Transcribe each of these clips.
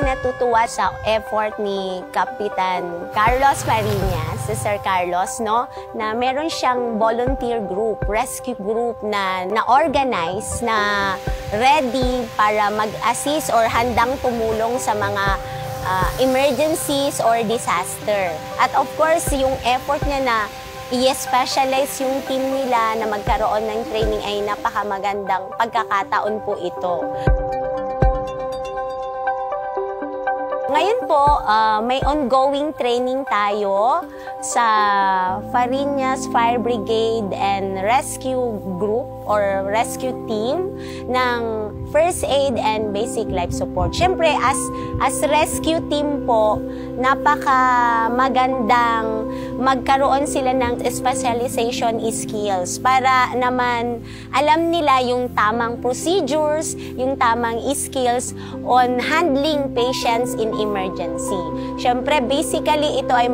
ay natutuwa sa effort ni Kapitan Carlos Fariñas, si Sir Carlos, no, na meron siyang volunteer group, rescue group na na-organize, na ready para mag-assist or handang tumulong sa mga emergencies or disaster. At of course, yung effort niya na i-specialize yung team nila na magkaroon ng training ay napakamagandang pagkakataon po ito. Ngayon po, may ongoing training tayo sa Fariñas Fire Brigade and Rescue Group or Rescue Team ng First Aid and Basic Life Support. Siyempre, as rescue team po, napaka magandang magkaroon sila ng specialization skills para naman alam nila yung tamang procedures, yung tamang skills on handling patients in emergency. Siyempre, basically, ito ay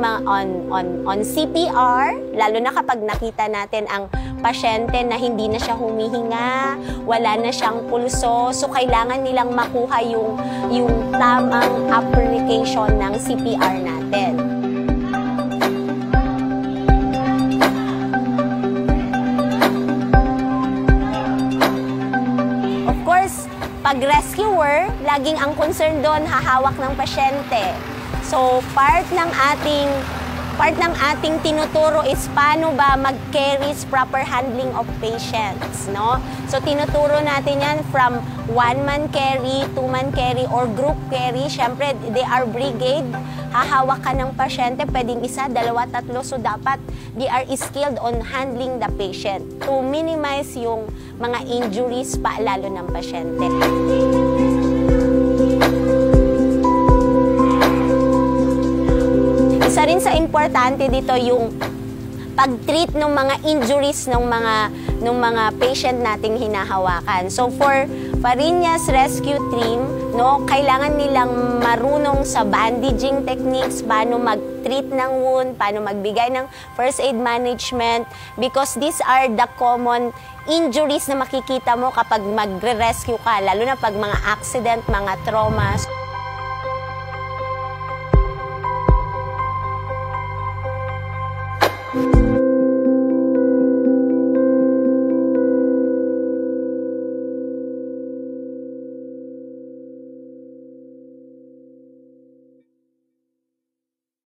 on CPR, lalo na kapag nakita natin ang pasyente na hindi na siya humihinga, wala na siyang pulso, so kailangan nilang makuha yung tamang application ng CPR natin. Of course, pag rescuer, laging ang concern doon hahawak ng pasyente. So part ng ating tinuturo is paano ba mag-carry proper handling of patients, no? So tinuturo natin yan from one-man carry, two-man carry, or group carry. Siyempre, they are brigade. Hahawak ka ng pasyente, pwedeng isa, dalawa, tatlo. So dapat they are skilled on handling the patient to minimize yung mga injuries pa lalo ng pasyente. Isa rin sa importante dito yung pag-treat ng mga injuries ng mga patient nating hinahawakan. So for Fariñas Rescue Team, no, kailangan nilang marunong sa bandaging techniques, paano mag-treat ng wound, paano magbigay ng first aid management, because these are the common injuries na makikita mo kapag magre-rescue ka, lalo na pag mga accident, mga traumas.